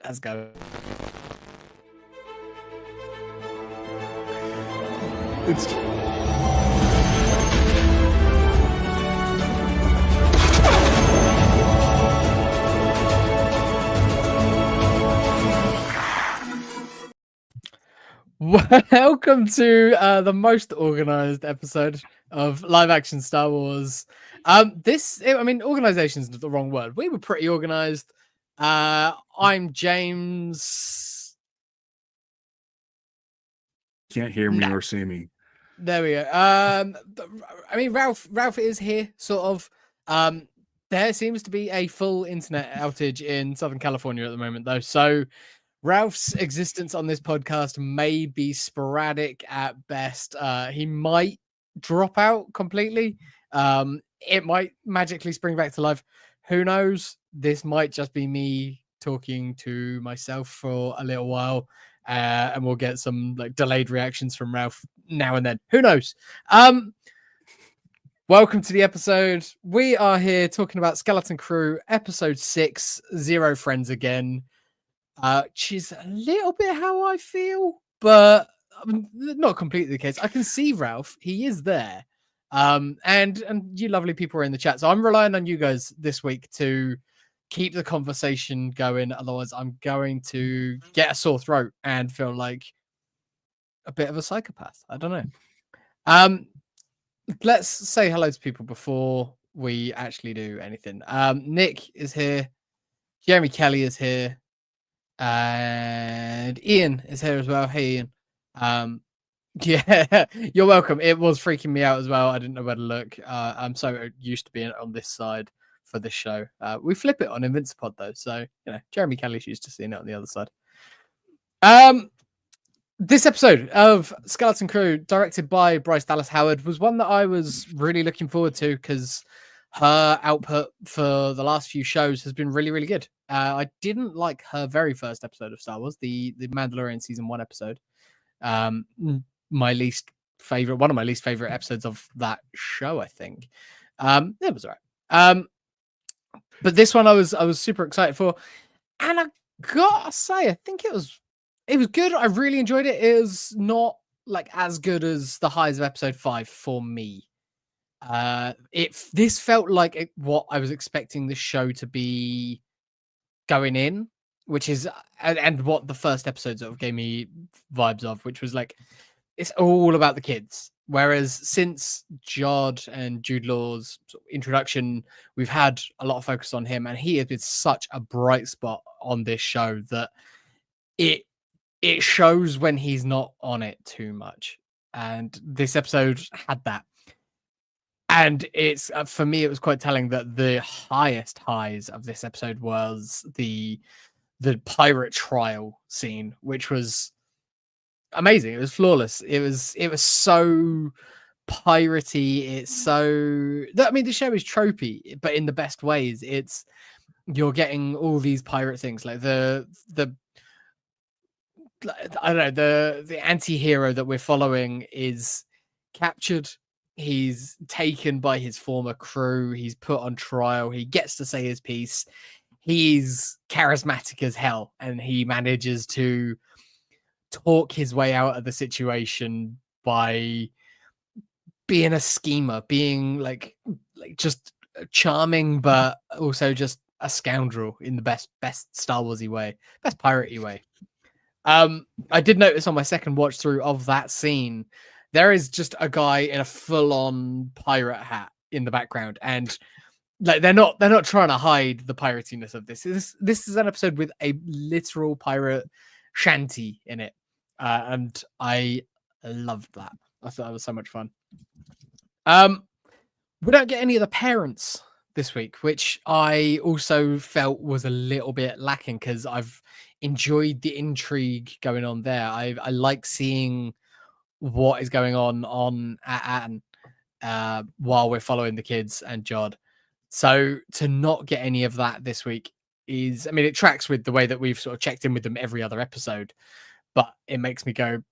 Let's go. It's Welcome to the most organized episode of live action Star Wars. Organization is the wrong word. We were pretty organized. I'm James. can't hear me No. or see me. There we go. Ralph is here, sort of. There seems to be a full internet outage in Southern California at the moment, though. So Ralph's existence on this podcast may be sporadic at best. He might drop out completely. It might magically spring back to life. Who knows? This might just be me talking to myself for a little while, and we'll get some like delayed reactions from Ralph now and then. Who knows? Welcome to the episode. We are here talking about Skeleton Crew, episode 6, Zero Friends Again. Which is a little bit how I feel, but not completely the case. I can see Ralph; he is there, and you lovely people are in the chat. So I'm relying on you guys this week to keep the conversation going. Otherwise, I'm going to get a sore throat and feel like a bit of a psychopath. I don't know. Let's say hello to people before we actually do anything. Nick is here. Jeremy Kelly is here. And Ian is here as well. Hey, Ian. Yeah, you're welcome. It was freaking me out as well. I didn't know where to look. I'm so used to being on this side for this show. We flip it on Invincipod though, so Jeremy Kelly's used to seeing it on the other side. This episode of Skeleton Crew, directed by Bryce Dallas Howard, was one that I was really looking forward to because her output for the last few shows has been really, really good. I didn't like her very first episode of Star Wars, the Mandalorian season 1 episode. My least favorite, one of my least favorite episodes of that show, I think. It was all right. But this one I was super excited for, and I gotta say, I think it was good. I really enjoyed it. It was not like as good as the highs of episode 5 for me. This felt like what I was expecting the show to be going in, which is and what the first episode sort of gave me vibes of, which was like it's all about the kids. Whereas since Jod and Jude Law's sort of introduction, we've had a lot of focus on him, and he has been such a bright spot on this show that it shows when he's not on it too much. And this episode had that. And it's for me, it was quite telling that the highest highs of this episode was the pirate trial scene, which was amazing. It was flawless. It was so piratey. It's so the show is tropey, but in the best ways. You're getting all these pirate things like the I don't know, the anti-hero that we're following is captured. He's taken by his former crew. He's put on trial. He gets to say his piece. He's charismatic as hell, and he manages to talk his way out of the situation by being a schemer, being like just charming, but also just a scoundrel in the best Star Warsy way, best piratey way. I did notice on my second watch through of that scene, there is just a guy in a full-on pirate hat in the background, and like they're not trying to hide the piratiness of this. This is an episode with a literal pirate shanty in it, and I loved that. I thought that was so much fun. We don't get any of the parents this week, which I also felt was a little bit lacking because I've enjoyed the intrigue going on there. I like seeing what is going on at Atten while we're following the kids and Jod. So to not get any of that this week is, it tracks with the way that we've sort of checked in with them every other episode, but it makes me go,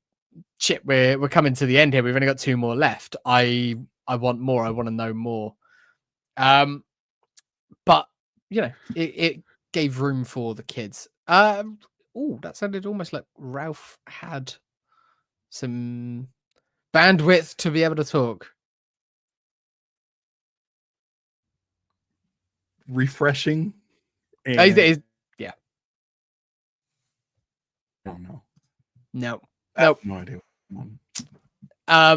shit, we're coming to the end here. We've only got 2 more left. I want more. I want to know more. But it gave room for the kids. Oh, that sounded almost like Ralph had some bandwidth to be able to talk. Refreshing. And Yeah. I don't know. No. I have Nope. no idea. I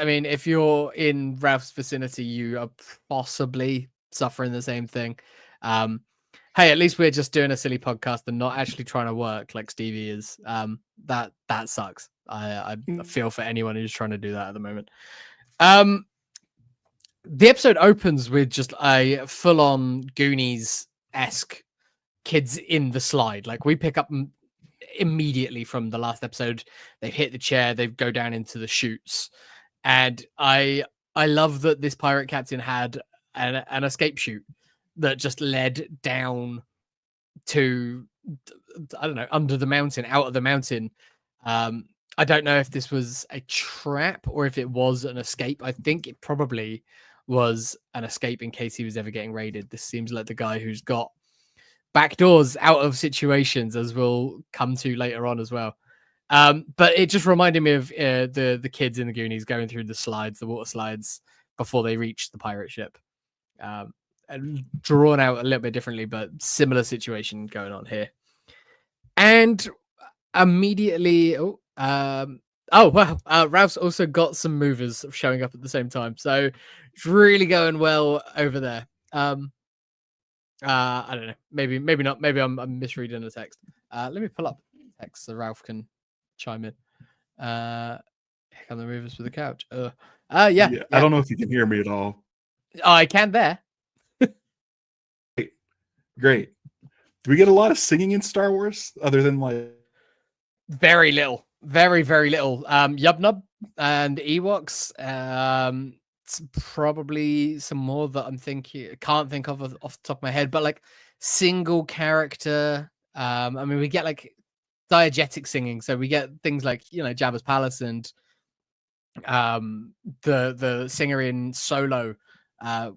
mean, if you're in Ralph's vicinity, you are possibly suffering the same thing. Hey, at least we're just doing a silly podcast and not actually trying to work like Stevie is. That sucks. I feel for anyone who's trying to do that at the moment. The episode opens with just a full-on Goonies-esque kids in the slide. Like we pick up immediately from the last episode. They've hit the chair, they go down into the chutes, and I love that this pirate captain had an escape chute that just led down to, I don't know, under the mountain, out of the mountain. I don't know if this was a trap or if it was an escape. I think it probably was an escape in case he was ever getting raided. This seems like the guy who's got back doors out of situations, as we'll come to later on as well. But it just reminded me of the kids in the Goonies going through the slides, the water slides, before they reached the pirate ship. And drawn out a little bit differently, but similar situation going on here. And immediately, Ralph's also got some movers showing up at the same time, so it's really going well over there. I don't know, maybe not, maybe I'm misreading the text. Let me pull up text so Ralph can chime in. Here come the movers for the couch. Yeah. I don't know if you can hear me at all. I can there. Great. Do we get a lot of singing in Star Wars other than like very little, very little? Yub Nub and Ewoks. It's probably some more that can't think of off the top of my head, but like single character. I mean, we get like diegetic singing, so we get things like, you know, Jabba's Palace and the singer in Solo,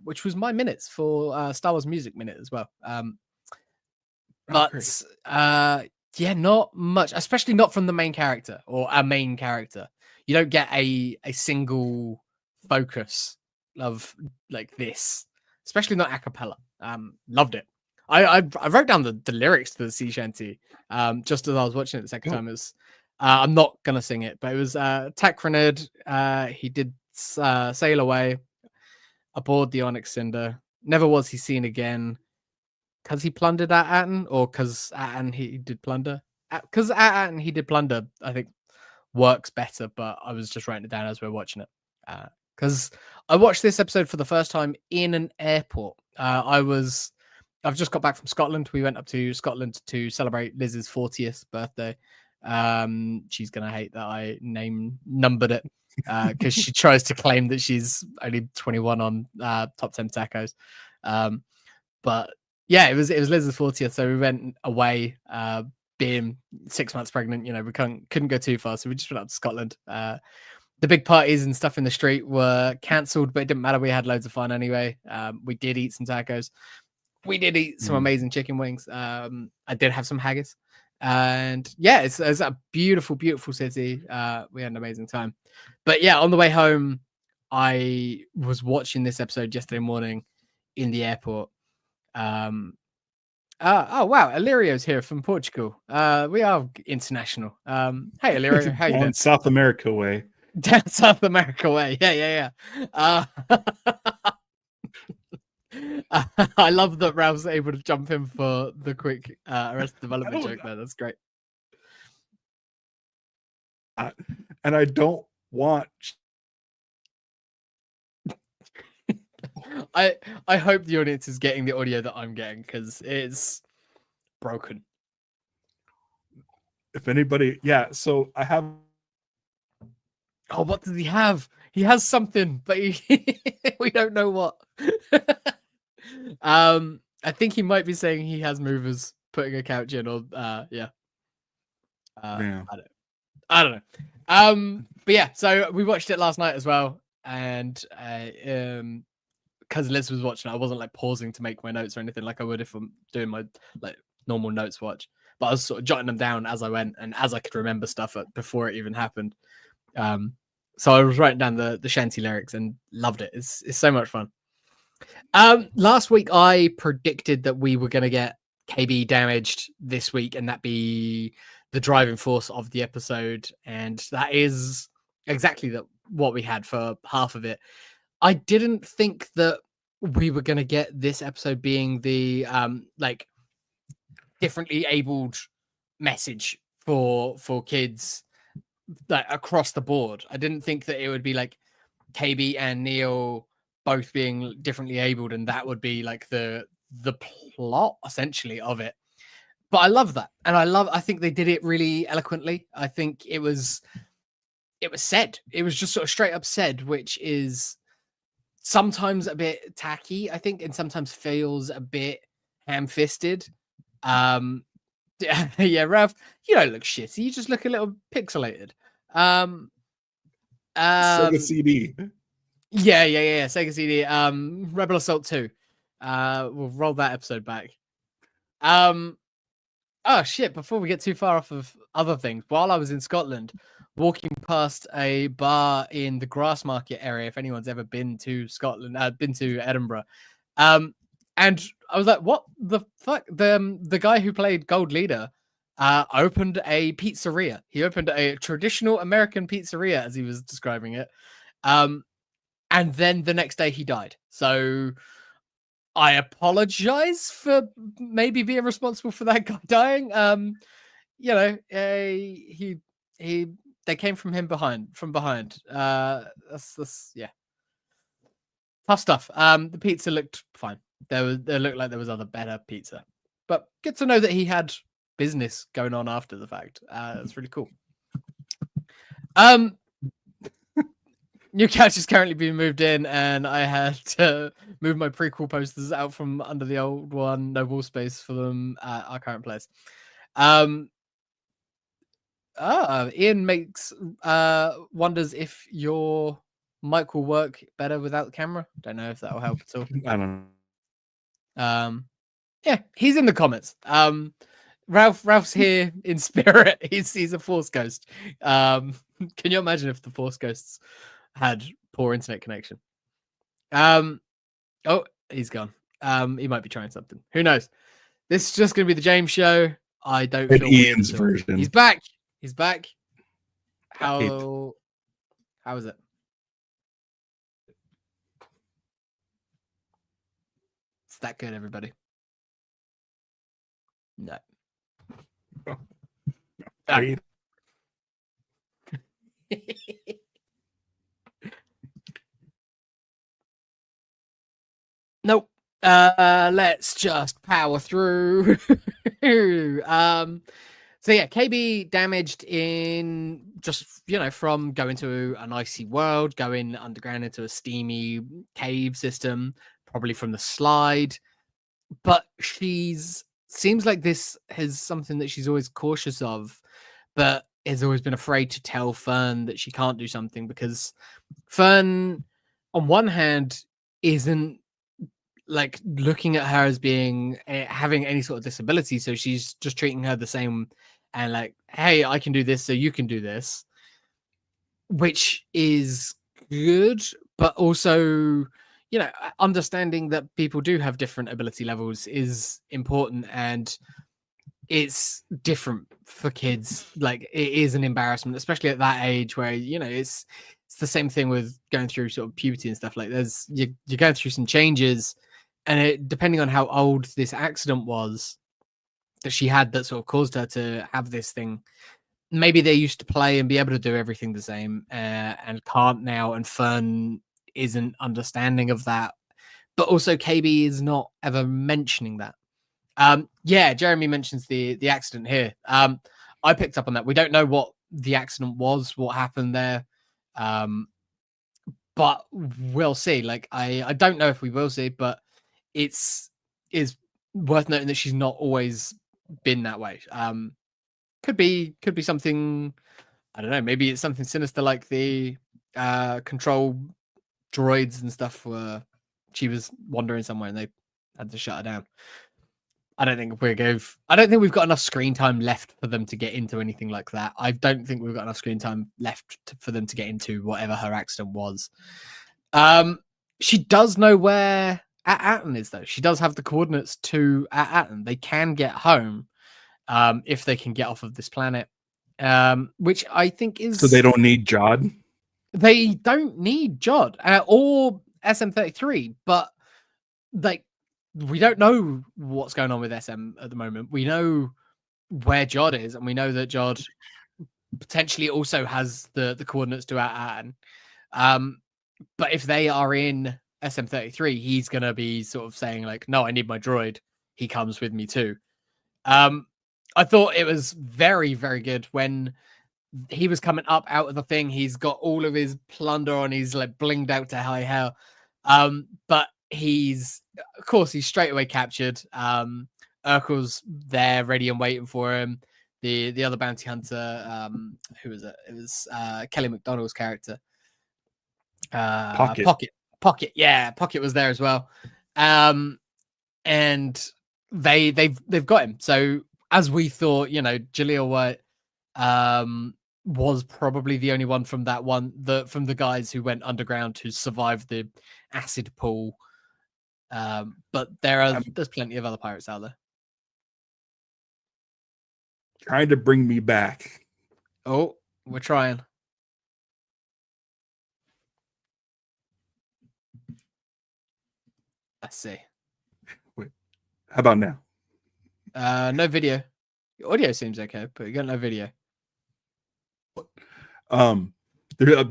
which was my minutes for Star Wars Music Minute as well. Yeah, not much, especially not from the main character or a main character. You don't get a single focus of like this, especially not a cappella. Loved it. I wrote down the lyrics to the sea shanty just as I was watching it the second time. It was I'm not gonna sing it, but it was Takranid. He did sail away aboard the Onyx Cinder. Never was he seen again. Because he plundered at Atten, or because Atten he did plunder? Because Atten he did plunder, I think works better, but I was just writing it down as we are watching it. Because I watched this episode for the first time in an airport. I've just got back from Scotland. We went up to Scotland to celebrate Liz's 40th birthday. She's gonna hate that I numbered it because she tries to claim that she's only 21 on top 10 tacos. But yeah, it was Liz's 40th, so we went away. Being 6 months pregnant, you know, we couldn't go too far, so we just went up to Scotland. The big parties and stuff in the street were cancelled, but it didn't matter. We had loads of fun anyway. We did eat some tacos. We did eat some amazing chicken wings. I did have some haggis, and yeah, it's a beautiful, beautiful city. We had an amazing time. But yeah, on the way home, I was watching this episode yesterday morning in the airport. Oh wow, Illyrio's here from Portugal. We are international. Hey Illyrio, how you doing? South America way. Down South America way. Yeah. I love that Ralph's able to jump in for the quick Arrested Development joke there. That's great. And I don't want. I hope the audience is getting the audio that I'm getting because it's broken. If anybody, yeah. So I have. Oh, what does he have? He has something, but we don't know what. I think he might be saying he has movers putting a couch in, or yeah. I don't know. But yeah, so we watched it last night as well, and because Liz was watching it, I wasn't like pausing to make my notes or anything like I would if I'm doing my like normal notes watch, but I was sort of jotting them down as I went and as I could remember stuff before it even happened. So I was writing down the shanty lyrics and loved it. It's so much fun. Last week I predicted that we were going to get KB damaged this week, and that be the driving force of the episode, and that is exactly what we had for half of it. I didn't think that we were going to get this episode being the like differently abled message for kids, like across the board. I didn't think that it would be like KB and Neil both being differently abled, and that would be like the plot essentially of it. But I love that, and I think they did it really eloquently. I think it was said. It was just sort of straight up said, which is sometimes a bit tacky, I think, and sometimes feels a bit ham-fisted. Yeah, Ralph, you don't look shitty. You just look a little pixelated. Sega CD. Yeah. Sega CD. Rebel Assault 2. We'll roll that episode back. Oh shit, before we get too far off of other things, while I was in Scotland, walking past a bar in the Grassmarket area, if anyone's ever been to Scotland, been to Edinburgh, and I was like, what the fuck? The guy who played Gold Leader opened a pizzeria. He opened a traditional American pizzeria, as he was describing it. And then the next day he died. So I apologize for maybe being responsible for that guy dying. You know, they came from behind. That's yeah. Tough stuff. The pizza looked fine. There looked like there was other better pizza. But good to know that he had business going on after the fact. That's really cool. New couch is currently being moved in, and I had to move my prequel posters out from under the old one. No wall space for them at our current place. Ian makes wonders if your mic will work better without the camera. Don't know if that will help at all. I don't know. Yeah, he's in the comments. Ralph's here in spirit. He's a Force ghost. Can you imagine if the Force ghosts had poor internet connection? Oh, he's gone. He might be trying something. Who knows? This is just going to be the James show. I don't feel Ian's weird. version. He's back. How is it? It's that good, everybody. No. Right. Nope. Let's just power through. So yeah, KB damaged in just, from going to an icy world, going underground into a steamy cave system, probably from the slide. But seems like this is something that she's always cautious of, but has always been afraid to tell Fern that she can't do something, because Fern, on one hand, isn't like looking at her as being having any sort of disability, so she's just treating her the same and like, hey, I can do this, so you can do this, which is good, but also, understanding that people do have different ability levels is important, and it's different for kids. Like, it is an embarrassment, especially at that age where, it's the same thing with going through sort of puberty and stuff. Like, you're going through some changes, and depending on how old this accident was that she had that sort of caused her to have this thing, maybe they used to play and be able to do everything the same, and can't now, and Fern isn't understanding of that. But also KB is not ever mentioning that. Yeah, Jeremy mentions the accident here. I picked up on that. We don't know what the accident was, what happened there. But we'll see. Like, I don't know if we will see, but is worth noting that she's not always been that way. Could be something, I don't know, maybe it's something sinister like the control droids and stuff, where she was wandering somewhere and they had to shut her down. I don't think we've got enough screen time left for them to get into anything like that. I don't think we've got enough screen time left for them to get into whatever her accident was. She does know where Atten is, though. She does have the coordinates to Atten. They can get home if they can get off of this planet, which I think is... So they don't need Jod? They don't need Jod or SM-33, but like we don't know what's going on with SM at the moment. We know where Jod is, and we know that Jod potentially also has the coordinates to Atten. But if they are in SM-33, he's gonna be sort of saying like, "No, I need my droid. He comes with me too." I thought it was very, very good when he was coming up out of the thing. He's got all of his plunder on. He's like blinged out to high hell. But he's, of course, he's straight away captured. Urkel's there, ready and waiting for him. The other bounty hunter, who was it? It was Kelly McDonald's character. Pocket. Yeah, Pocket was there as well. And they've got him. So as we thought, Jaleel White was probably the only one from from the guys who went underground to survive the acid pool. But there's plenty of other pirates out there. Trying to bring me back. Oh, we're trying. Let's see. Wait, how about now? No video. Your audio seems okay, but you got no video.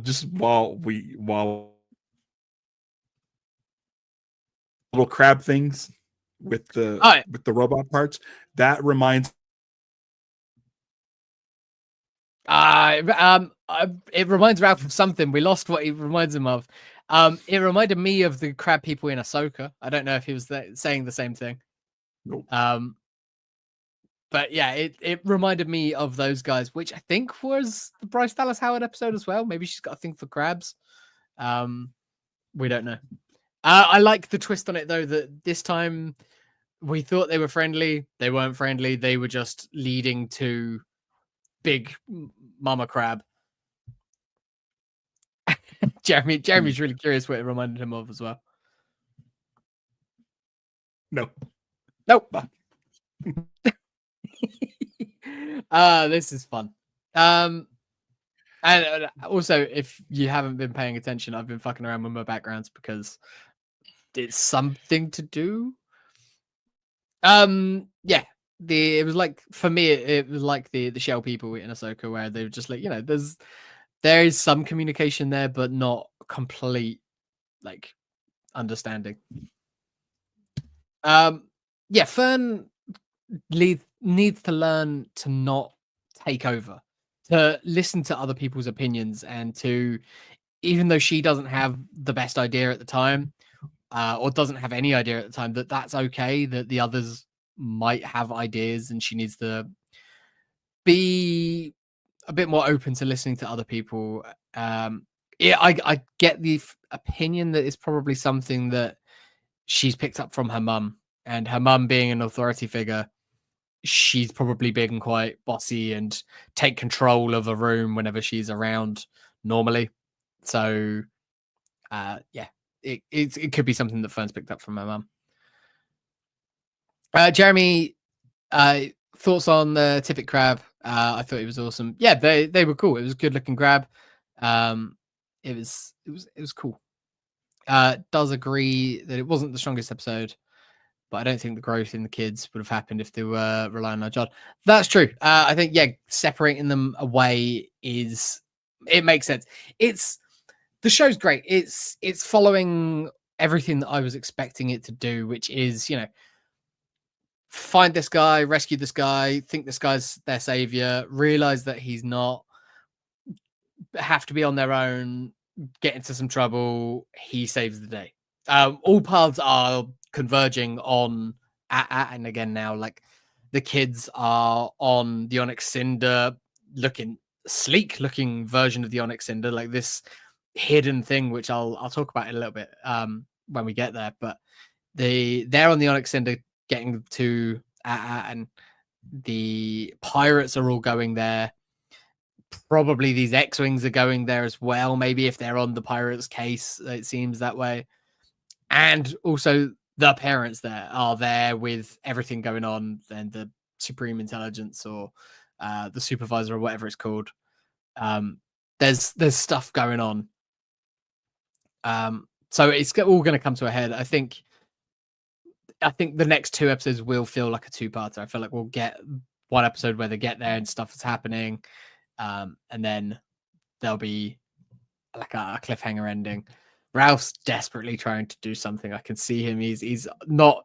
Just while little crab things with the robot parts, that reminds. It reminds Ralph of something. We lost what it reminds him of. It reminded me of the crab people in Ahsoka. I don't know if he was saying the same thing. Nope. But yeah, it reminded me of those guys, which I think was the Bryce Dallas Howard episode as well. Maybe she's got a thing for crabs. We don't know. I like the twist on it though, that this time we thought they were friendly. They weren't friendly. They were just leading to big mama crab. Jeremy's really curious what it reminded him of as well. No. Nope. This is fun. And also, if you haven't been paying attention, I've been fucking around with my backgrounds because it's something to do. Yeah. It was like, for me, it was like the shell people in Ahsoka, where they were just like, there is some communication there, but not complete like understanding. Yeah, Fern needs to learn to not take over, to listen to other people's opinions, and to, even though she doesn't have the best idea at the time, or doesn't have any idea at the time, that's okay, that the others might have ideas, and she needs to be a bit more open to listening to other people. Yeah, I get the opinion that it's probably something that she's picked up from her mum, and her mum being an authority figure, she's probably been quite bossy and take control of a room whenever she's around normally. So, yeah, it could be something that Fern's picked up from her mum. Jeremy, thoughts on the Tippet crab? I thought it was awesome. Yeah, they were cool. It was a good looking crab. It was cool. Does agree that it wasn't the strongest episode, but I don't think the growth in the kids would have happened if they were relying on Jod. That's true. I think, yeah, separating them away it makes sense. The show's great. It's following everything that I was expecting it to do, which is, find this guy, rescue this guy, think this guy's their savior, realize that he's not, have to be on their own, get into some trouble, he saves the day. All paths are converging on and again now, like the kids are on the Onyx Cinder, sleek looking version of the Onyx Cinder, like this hidden thing, which I'll talk about in a little bit when we get there. But they're on the Onyx Cinder getting to and the pirates are all going there. Probably these X-wings are going there as well. Maybe if they're on the pirates' case, it seems that way. And also the parents there are there with everything going on, and the supreme intelligence or the supervisor or whatever it's called. There's stuff going on. So it's all going to come to a head. I think the next 2 episodes will feel like a 2-parter. I feel like we'll get one episode where they get there and stuff is happening, and then there'll be like a cliffhanger ending. Ralph's desperately trying to do something. I can see him. He's not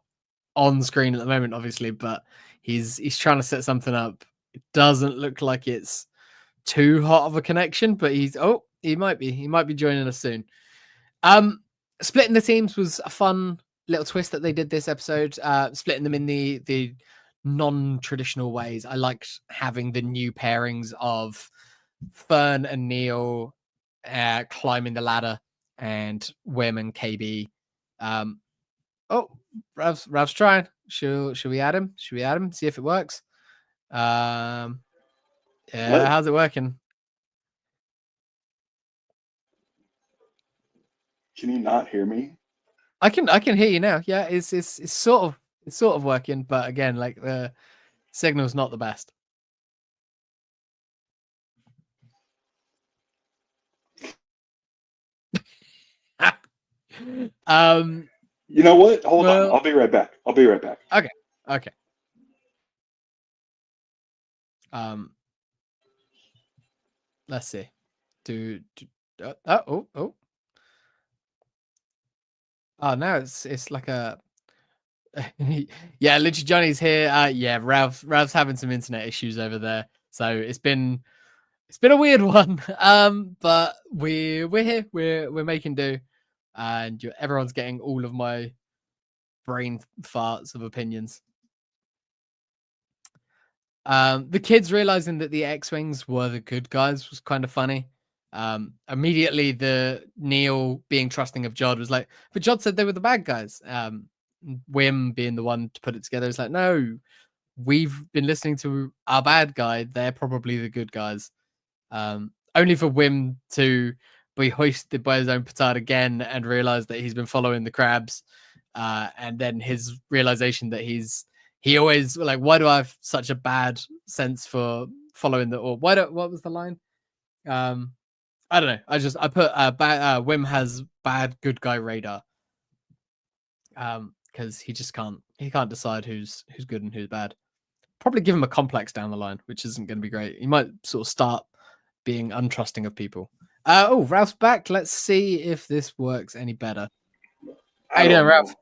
on screen at the moment, obviously, but he's trying to set something up. It doesn't look like it's too hot of a connection, but he might be joining us soon. Splitting the teams was a fun little twist that they did this episode. Splitting them in the non-traditional ways. I liked having the new pairings of Fern and Neil climbing the ladder, and Wim and KB. Ralph's trying. Should we add him? See if it works. Yeah, how's it working? Can you not hear me? I can hear you now. Yeah, it's sort of working, but again, like the signal's not the best. You know what? Hold on. I'll be right back. Okay. Let's see. Oh, now it's like a yeah, literally Johnny's here. Yeah, Ralph's having some internet issues over there, so it's been a weird one. But we're here. We're making do, and everyone's getting all of my brain farts of opinions. The kids realizing that the X-wings were the good guys was kind of funny. Immediately the Neil being trusting of Jod was like, but Jod said they were the bad guys. Wim being the one to put it together is like, no, we've been listening to our bad guy. They're probably the good guys. Only for Wim to be hoisted by his own petard again and realize that he's been following the crabs. And then his realization that he always like, why do I have such a bad sense for following what was the line? I don't know. I put Wim has bad good guy radar. Because he just can't decide who's good and who's bad. Probably give him a complex down the line, which isn't going to be great. He might sort of start being untrusting of people. Ralph's back. Let's see if this works any better. How you doing, Ralph?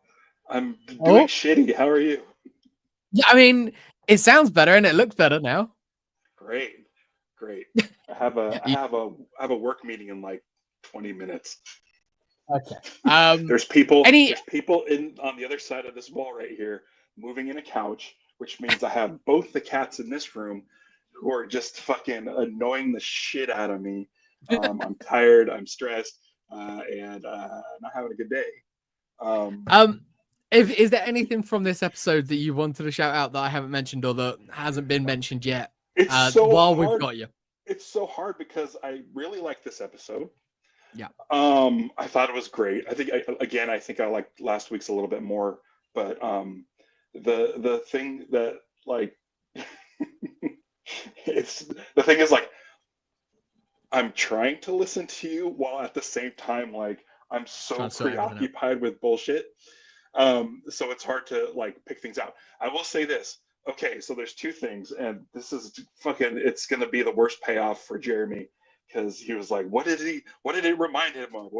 I'm doing shitty. How are you? Yeah, I mean, it sounds better and it looks better now. Great. I have a work meeting in like 20 minutes. Okay. There's people on the other side of this wall right here moving in a couch, which means I have both the cats in this room who are just fucking annoying the shit out of me. I'm tired, I'm stressed, and not having a good day. Is there anything from this episode that you wanted to shout out that I haven't mentioned or that hasn't been mentioned yet? It's so while hard. We've got you. It's so hard because I really like this episode. Yeah. I thought it was great. I think I liked last week's a little bit more, but the thing that like the thing is like I'm trying to listen to you while at the same time like I'm so preoccupied with bullshit. So it's hard to like pick things out. I will say this. Okay, so there's 2 things, and this is it's gonna be the worst payoff for Jeremy. Because he was like, what did it remind him of?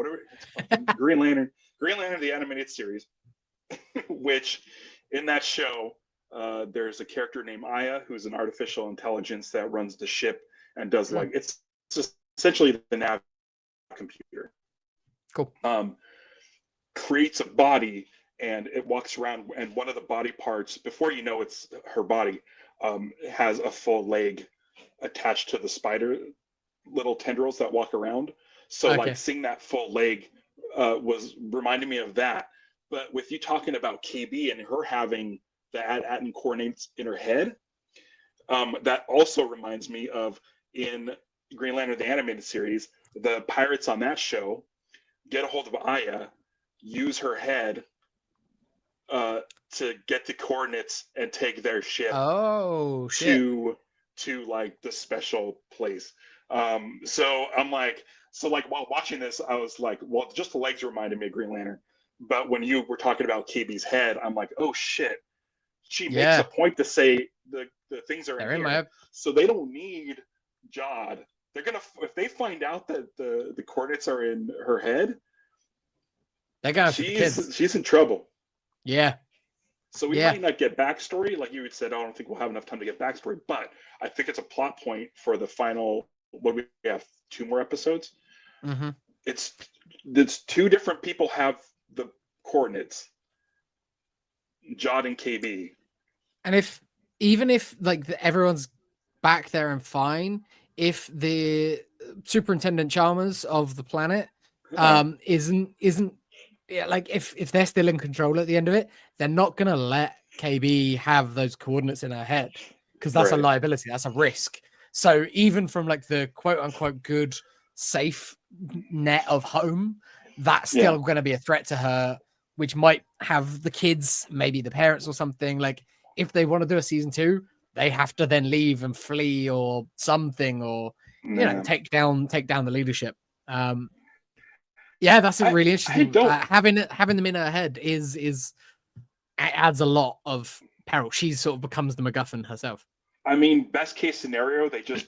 Green Lantern, the animated series, which in that show, there's a character named Aya, who's an artificial intelligence that runs the ship and does like, it's just essentially the nav computer. Cool. Creates a body and it walks around, and one of the body parts, before you know it's her body, has a full leg attached to the spider little tendrils that walk around. So like seeing that full leg was reminding me of that. But with you talking about KB and her having that Atten coordinates in her head. That also reminds me of in Green Lantern the animated series, the pirates on that show get a hold of Aya, use her head to get the coordinates and take their ship to like the special place. So I'm like, so like while watching this, I was like, well, just the legs reminded me of Green Lantern. But when you were talking about KB's head, I'm like, oh shit. She makes a point to say the things are in here. So they don't need Jod. They're gonna, if they find out that the coordinates are in her head, they're gonna the kids. She's in trouble. Yeah. So we might not get backstory, like you had said. I don't think we'll have enough time to get backstory, but I think it's a plot point for the final. What we have 2 more episodes. Mm-hmm. It's 2 different people have the coordinates. Jod and KB. And even if like everyone's back there and fine, if the Superintendent Chalmers of the planet isn't like if they're still in control at the end of it, they're not gonna let KB have those coordinates in her head because that's a liability, that's a risk. So even from like the quote unquote good safe net of home, that's still going to be a threat to her, which might have the kids, maybe the parents or something. Like if they want to do a season 2, they have to then leave and flee or something, or you know, take down the leadership. Yeah, that's really interesting. Having them in her head adds a lot of peril. She sort of becomes the MacGuffin herself. I mean, best case scenario, they just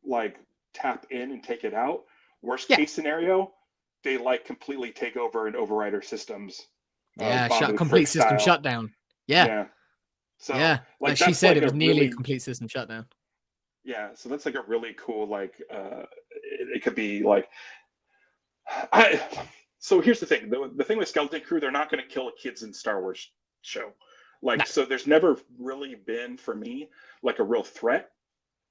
like tap in and take it out. Worst case scenario, they like completely take over and override her systems. Complete system shutdown. Yeah. So like she said, it was nearly a complete system shutdown. Yeah, so that's like a really cool like it could be like so here's the thing. The thing with Skeleton Crew, they're not going to kill kids in Star Wars show. Like so there's never really been for me like a real threat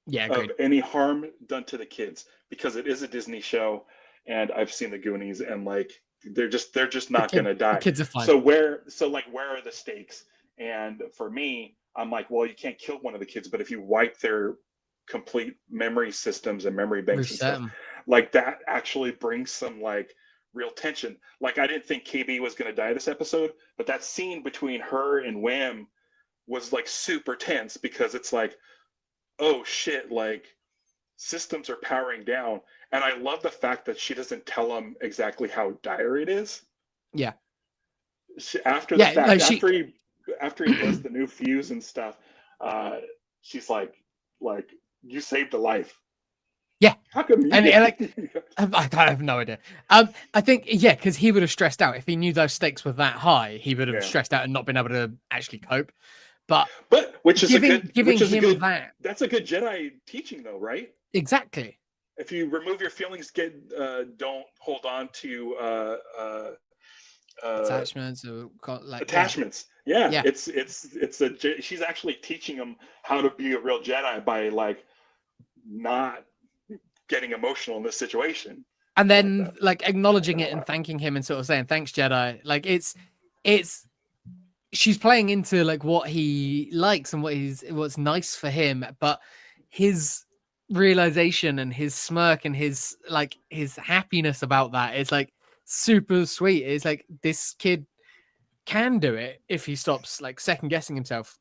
of any harm done to the kids because it is a Disney show and I've seen the Goonies and like they're just not going to die. The kids are fine. So where are the stakes? And for me, I'm like, well, you can't kill one of the kids, but if you wipe their complete memory systems and memory banks and stuff, like that actually brings some like real tension. Like I didn't think KB was going to die this episode, but that scene between her and Wham was like super tense because it's like, oh shit, like systems are powering down. And I love the fact that she doesn't tell him exactly how dire it is. Yeah. After the fact, after he does the new fuse and stuff, she's like, you saved a life. Yeah. How come you I have no idea. I think because he would have stressed out if he knew those stakes were that high. He would have stressed out and not been able to actually cope. But that's a good Jedi teaching, though, right? Exactly. If you remove your feelings, don't hold on to attachments or like attachments. Yeah. She's actually teaching him how to be a real Jedi by like not getting emotional in this situation, and then like acknowledging it and thanking him and sort of saying thanks, Jedi. Like it's she's playing into like what he likes and what's nice for him, but his realization and his smirk and his happiness about that is like super sweet. It's like this kid can do it if he stops like second guessing himself.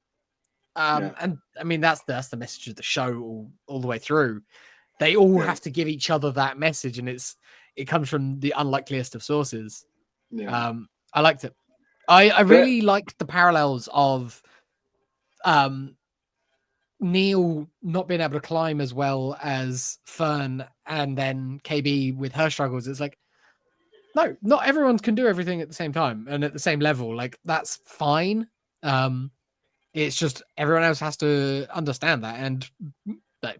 And I mean that's the message of the show all the way through. They all have to give each other that message, and it comes from the unlikeliest of sources. I liked it. I really liked the parallels of Neil not being able to climb as well as Fern, and then KB with her struggles. It's like, no, not everyone can do everything at the same time and at the same level. Like that's fine. It's just everyone else has to understand that and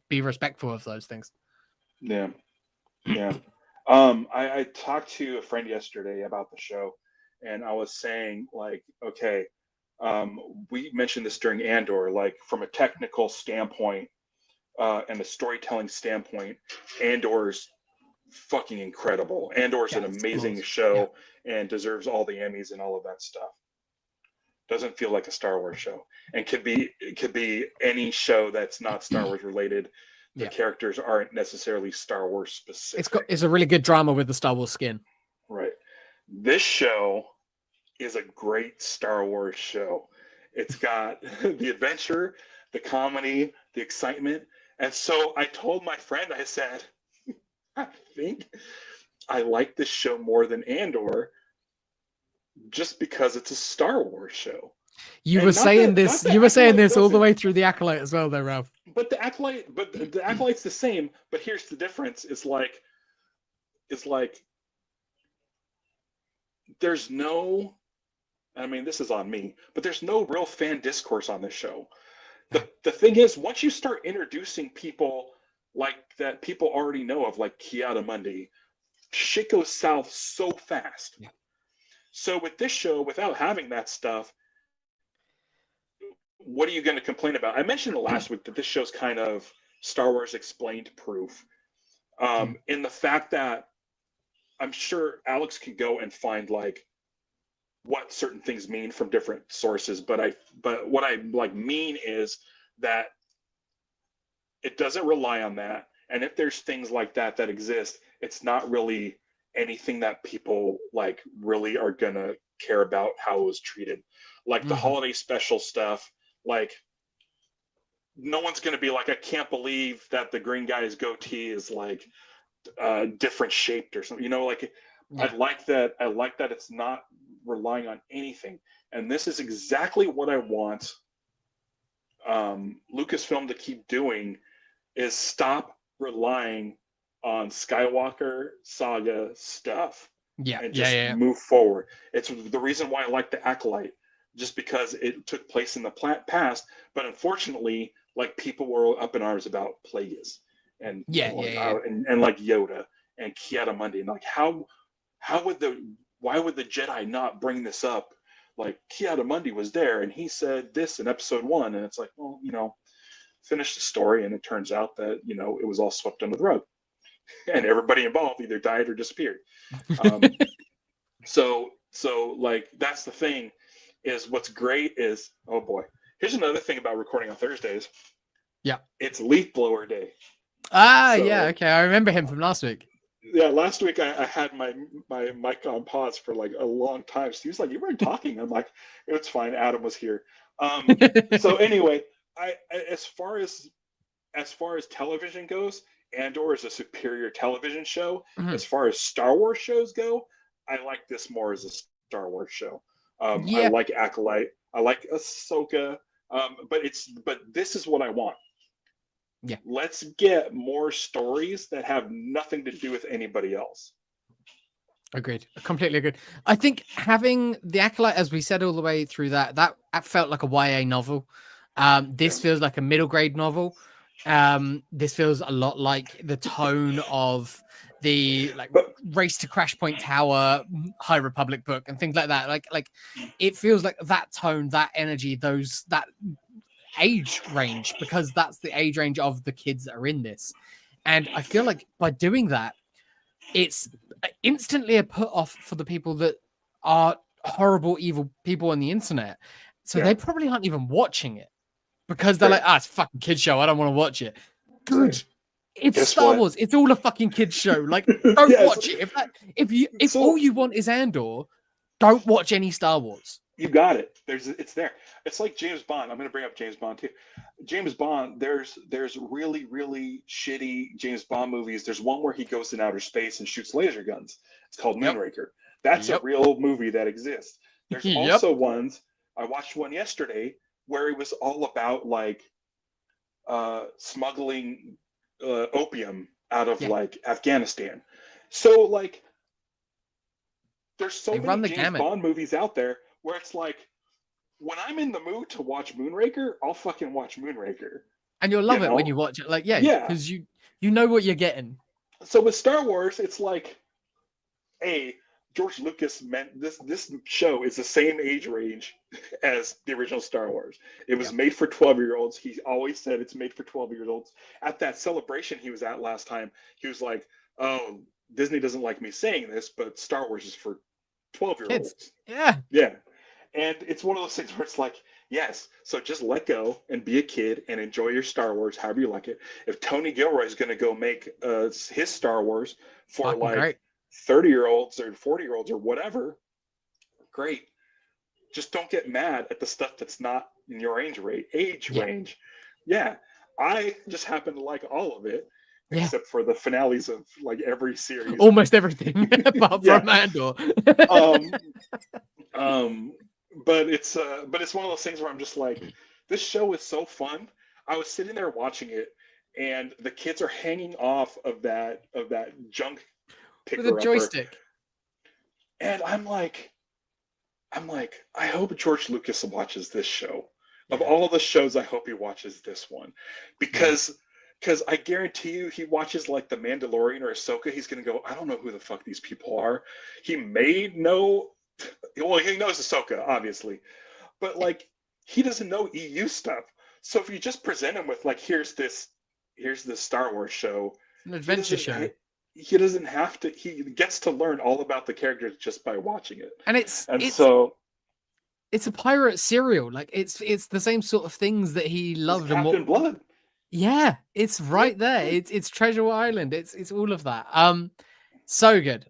be respectful of those things. Yeah. I talked to a friend yesterday about the show, and I was saying like, okay, we mentioned this during Andor, like from a technical standpoint and a storytelling standpoint, Andor's fucking incredible. Andor's an amazing show and deserves all the Emmys and all of that stuff. doesn't feel like a Star Wars show, and it could be any show that's not Star Wars related. The characters aren't necessarily Star Wars specific. It's a really good drama with the Star Wars skin. Right. This show is a great Star Wars show. It's got the adventure, the comedy, the excitement. And so I told my friend, I said, I think I like this show more than Andor just because it's a Star Wars show. You were saying this all the way through the Acolyte as well, though, Ralph. But the Acolyte's the same, but here's the difference. It's like there's no, I mean, this is on me, but there's no real fan discourse on this show. The thing is, once you start introducing people like that people already know of, like Ki-Adi-Mundi, shit goes south so fast. Yeah. So with this show, without having that stuff, what are you going to complain about? I mentioned last week that this show's kind of Star Wars explained proof, in the fact that I'm sure Alex can go and find like what certain things mean from different sources, but what I like mean is that it doesn't rely on that. And if there's things like that exist, it's not really anything that people like really are gonna care about how it was treated. Like the holiday special stuff, like no one's gonna be like, I can't believe that the green guy's goatee is like different shaped or something, like I like that it's not relying on anything. And this is exactly what I want Lucasfilm to keep doing, is stop relying on Skywalker saga stuff and just move forward. It's the reason why I like the Acolyte, just because it took place in the past, but unfortunately, like, people were up in arms about Plagueis and and like Yoda and Ki-Adi-Mundi, and like why would the Jedi not bring this up? Like, Ki-Adi-Mundi was there and he said this in episode 1, and it's like, well, finish the story, and it turns out that it was all swept under the rug, and everybody involved either died or disappeared. So like, that's the thing. Is what's great is, oh boy, here's another thing about recording on Thursdays. Yeah, it's Leaf Blower Day. Okay, I remember him from last week. Yeah, last week I had my mic on pause for like a long time. So he was like, "You weren't talking." I'm like, "It's fine." Adam was here. So anyway, as far as television goes, Andor is a superior television show. As far as Star Wars shows go, I like this more as a Star Wars show. I like Acolyte. I like Ahsoka. But this is what I want. Yeah. Let's get more stories that have nothing to do with anybody else. Agreed. Completely agreed. I think having the Acolyte, as we said all the way through that felt like a YA novel. This feels like a middle grade novel. This feels a lot like the tone of the Race to Crash Point Tower, High Republic book, and things like that. Like it feels like that tone, that energy, that age range, because that's the age range of the kids that are in this. And I feel like by doing that, it's instantly a put off for the people that are horrible, evil people on the internet. So they probably aren't even watching it because they're like, it's a fucking kid show, I don't want to watch it. Good. It's Star Wars. It's all a fucking kid show. Like, don't watch it. If all you want is Andor, don't watch any Star Wars. You got it. It's there. It's like James Bond. I'm going to bring up James Bond too. James Bond, there's really, really shitty James Bond movies. There's one where he goes in outer space and shoots laser guns. It's called Moonraker. That's a real movie that exists. There's also ones, I watched one yesterday where it was all about like smuggling opium out of like Afghanistan. So like, there's so many James Bond movies out there where it's like, when I'm in the mood to watch Moonraker, I'll fucking watch Moonraker. And you'll love it when you watch it. Like, because you know what you're getting. So with Star Wars, it's like, George Lucas meant this show is the same age range as the original Star Wars. It was made for 12-year-olds. He always said it's made for 12-year-olds. At that celebration he was at last time, he was like, "Oh, Disney doesn't like me saying this, but Star Wars is for 12-year-olds." Kids. Yeah. Yeah. And it's one of those things where it's like, yes, so just let go and be a kid and enjoy your Star Wars however you like it. If Tony Gilroy is going to go make his Star Wars for Fucking like great. 30-year-olds or 40-year-olds or whatever, great. Just don't get mad at the stuff that's not in your age Yeah. range. Yeah, I just happen to like all of it, Yeah. except for the finales of like every series. Almost everything apart Yeah. from Andor. um, but it's one of those things where I'm just like, this show is so fun. I was sitting there watching it, and the kids are hanging off of that junk With a picker upper, joystick. and I'm like, I hope George Lucas watches this show. Of Yeah. all the shows, I hope he watches this one, Yeah. because I guarantee you, he watches like The Mandalorian or Ahsoka. He's gonna go, I don't know who the fuck these people are. He may know, well, he knows Ahsoka, obviously, but like he doesn't know EU stuff. So if you just present him with like, here's this Star Wars show, An he adventure doesn't show. he doesn't have to. He gets to learn all about the characters just by watching it. And it's a pirate serial. Like it's the same sort of things that he It's loved and what. Captain Blood. Yeah, it's right there. It's Treasure Island. It's all of that. So good.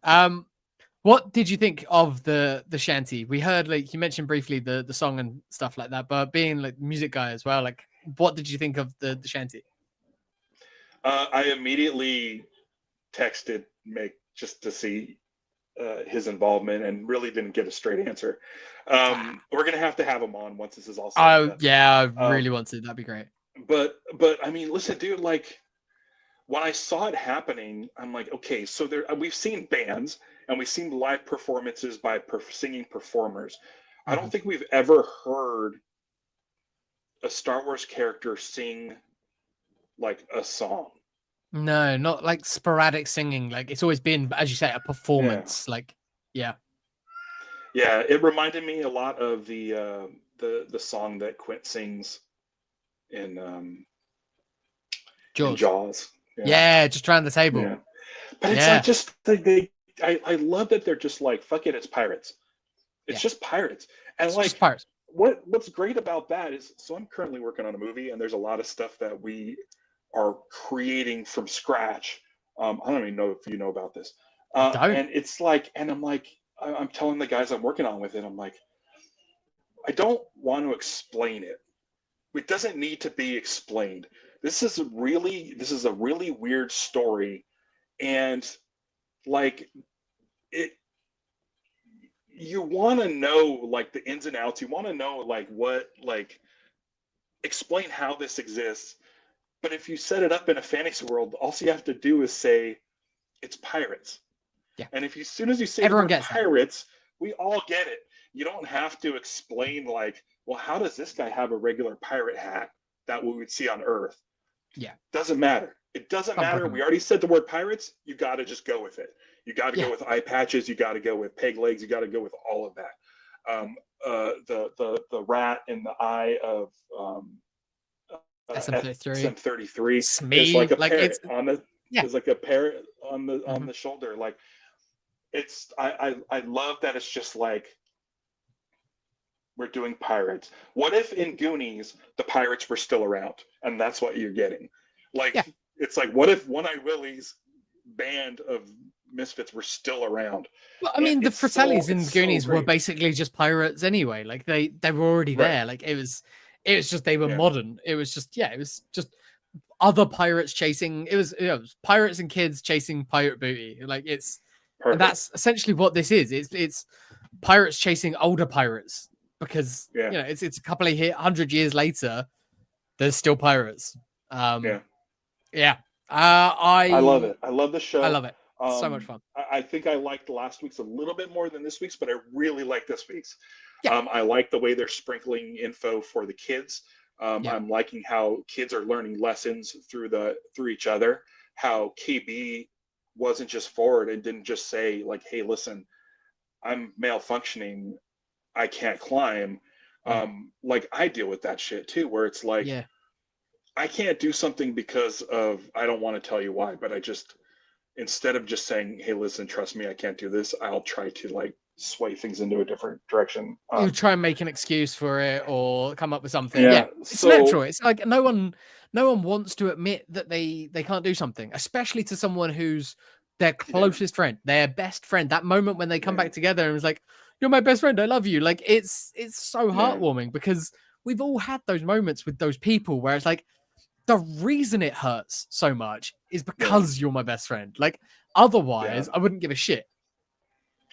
What did you think of the shanty? We heard, like you mentioned briefly, the song and stuff like that, but being like music guy as well, like what did you think of the shanty? I immediately texted Mick just to see his involvement, and really didn't get a straight answer. We're gonna have to have him on once this is all said and Oh done. yeah, I really want to. That'd be great. But I mean, listen, dude. Like when I saw it happening, I'm like, okay, so there we've seen bands and we've seen live performances by singing performers. I don't think we've ever heard a Star Wars character sing like a song. No, not like sporadic singing. Like it's always been, as you say, a performance. Yeah. Like, yeah. Yeah, it reminded me a lot of the song that Quint sings in Jaws. Jaws. Yeah, just around the table. Yeah. But it's Yeah. like just I love that they're just like, fuck it, it's pirates. It's just pirates. And It's like just pirates. what's great about that is, so I'm currently working on a movie, and there's a lot of stuff that we are creating from scratch. I don't even know if you know about this. And it's like, and I'm like, I'm telling the guys I'm working on with it, I'm like, I don't want to explain it. It doesn't need to be explained. This is a really weird story, and like it, you want to know like the ins and outs. You want to know like what, like, explain how this exists. But if you set it up in a fantasy world, all you have to do is say it's pirates. Yeah. And if you, as soon as you say Everyone the word gets pirates, we all get it. You don't have to explain like, well, how does this guy have a regular pirate hat that we would see on Earth? Yeah. Doesn't matter. It doesn't matter. We already said the word pirates. You got to just go with it. You got to go with eye patches. You got to go with peg legs. You got to go with all of that. The rat in the eye of SM-33 is like a parrot on the is like a parrot on the shoulder. Like it's I love that it's just like, we're doing pirates. What if in Goonies the pirates were still around and that's what you're getting? Like it's like, what if One-Eyed Willie's band of misfits were still around? Well, I mean, the Fratellis in Goonies were basically just pirates anyway. Like they were already there. Like it was just they were modern. It was just other pirates chasing. It was pirates and kids chasing pirate booty. Like that's essentially what this is. It's pirates chasing older pirates, because it's a couple of 100 years later, there's still pirates. I love it. I love the show. I love it. So much fun. I think I liked last week's a little bit more than this week's, but I really like this week's. I like the way they're sprinkling info for the kids. I'm liking how kids are learning lessons through each other. How KB wasn't just forward and didn't just say like, "Hey, listen, I'm malfunctioning. I can't climb." Like I deal with that shit too, where it's like, I can't do something because of, I don't want to tell you why, but I just, instead of just saying, "Hey, listen, trust me, I can't do this," I'll try to like sway things into a different direction. You try and make an excuse for it or come up with something. Yeah, Yeah, it's natural. It's like no one wants to admit that they can't do something, especially to someone who's their closest friend, their best friend. That moment when they come back together and it's like, "You're my best friend. I love you." Like it's so heartwarming because we've all had those moments with those people where it's like the reason it hurts so much is because you're my best friend. Like otherwise, I wouldn't give a shit.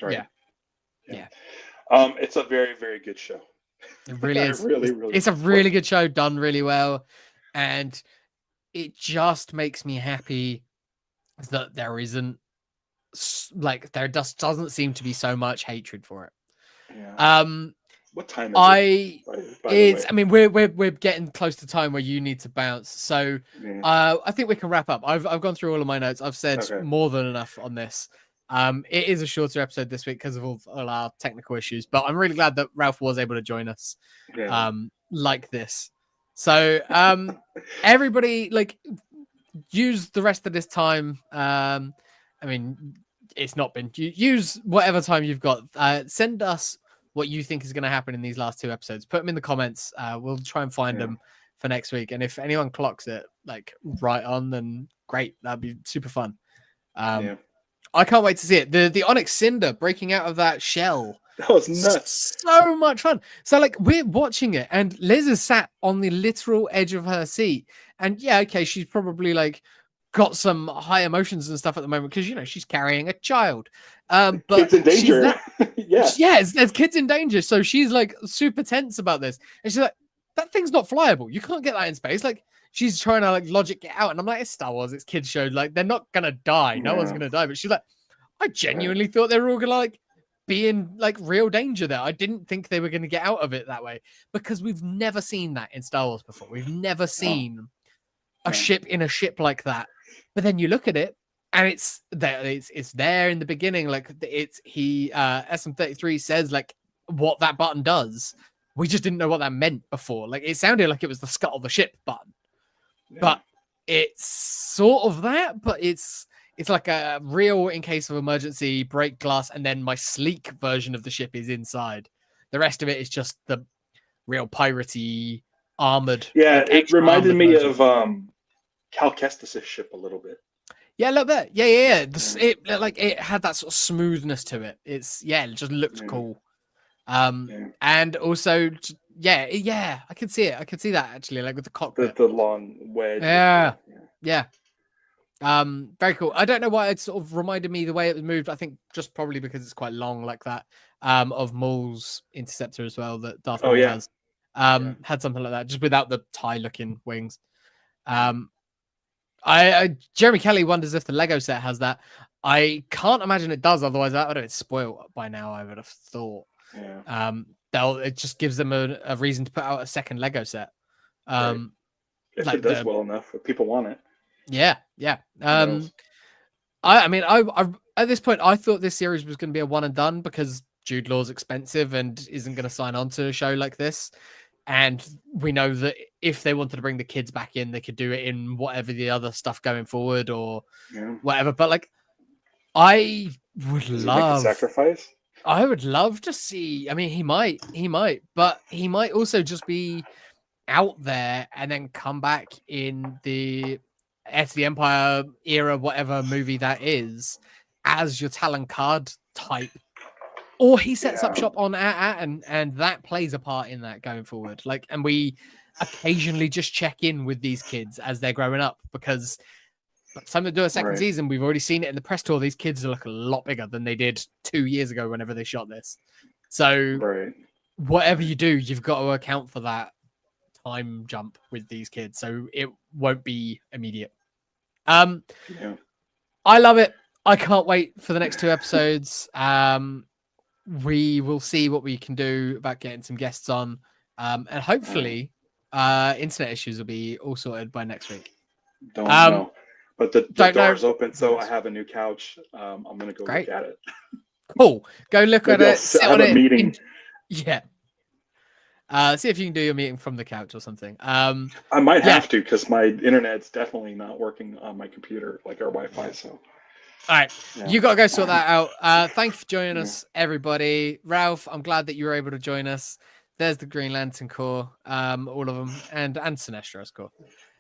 Right. Yeah. It's a very, very good show. It really is. Really, it's a really good show, done really well, and it just makes me happy that there isn't like there just doesn't seem to be so much hatred for it. Yeah. What time is it? By the way? I mean, we're getting close to time where you need to bounce, so I think we can wrap up. I've gone through all of my notes. I've said more than enough on this. It is a shorter episode this week because of all our technical issues, but I'm really glad that Ralph was able to join us like this. So everybody like use the rest of this time. I mean, it's not been use whatever time you've got. Send us what you think is going to happen in these last 2 episodes. Put them in the comments. We'll try and find them for next week. And if anyone clocks it like right on, then great. That'd be super fun. I can't wait to see it. The Onyx Cinder breaking out of that shell. That was nuts. So much fun. So like we're watching it and Liz is sat on the literal edge of her seat. And yeah, okay, she's probably like got some high emotions and stuff at the moment because she's carrying a child. But kids in danger. There's kids in danger. So she's like super tense about this. And she's like, that thing's not flyable. You can't get that in space. Like she's trying to like logic it out. And I'm like, it's Star Wars, it's kids show. Like they're not gonna die. No one's gonna die. But she's like, I genuinely thought they were all gonna like be in like real danger there. I didn't think they were gonna get out of it that way because we've never seen that in Star Wars before. We've never seen a ship in a ship like that. But then you look at it and it's there. It's there in the beginning. Like SM33 says like what that button does. We just didn't know what that meant before. Like it sounded like it was the scuttle the ship button, but it's sort of that. But it's like a real in case of emergency break glass, and then my sleek version of the ship is inside. The rest of it is just the real piratey armored. Yeah, like, it reminded me of Cal Kestis' ship a little bit. Yeah, a little bit. Yeah. It had that sort of smoothness to it. It just looked cool. And also, I can see it. I can see that actually, like with the cockpit, the long wedge. Yeah. Very cool. I don't know why it sort of reminded me the way it was moved. I think just probably because it's quite long like that. Of Maul's interceptor as well that Darth Maul has. Had something like that, just without the tie looking wings. Jeremy Kelly wonders if the Lego set has that. I can't imagine it does, otherwise that would have been spoiled by now, I would have thought. It just gives them a reason to put out a second Lego set. If it does well enough, if people want it. Yeah. I mean, I at this point I thought this series was going to be a one and done because Jude Law's expensive and isn't going to sign on to a show like this. And we know that if they wanted to bring the kids back in, they could do it in whatever the other stuff going forward or whatever. But like, I would love make a sacrifice. I would love to see. I mean, he might, but he might also just be out there and then come back in the F the Empire era, whatever movie that is, as your Talon Card type. Or he sets up shop on and that plays a part in that going forward. Like, and we occasionally just check in with these kids as they're growing up because by the time they do a second season, we've already seen it in the press tour. These kids look a lot bigger than they did 2 years ago whenever they shot this. So whatever you do, you've got to account for that time jump with these kids. So it won't be immediate. I love it. I can't wait for the next 2 episodes. We will see what we can do about getting some guests on. And hopefully internet issues will be all sorted by next week. Don't know. But the door's open, so I have a new couch. I'm going to go look at it. Cool. Go look at it. Sit on it. Meeting. See if you can do your meeting from the couch or something. I might have to because my internet's definitely not working on my computer, like our Wi-Fi. So All right, you got to go sort that out. Thank you for joining Yeah. us, everybody. Ralph, I'm glad that you were able to join us. There's the Green Lantern Corps, all of them, and Sinestro's Corps.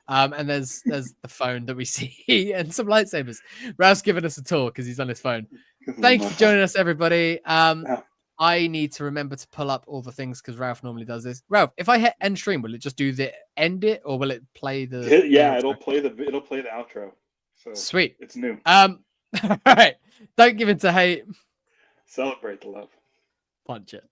And there's the phone that we see and some lightsabers. Ralph's giving us a tour because he's on his phone. Thank you for joining us, everybody. I need to remember to pull up all the things because Ralph normally does this. Ralph, if I hit end stream, will it just do the end it, or will it play the? Yeah, it'll play the outro. So sweet. It's new. All right. Don't give in to hate. Celebrate the love. Punch it.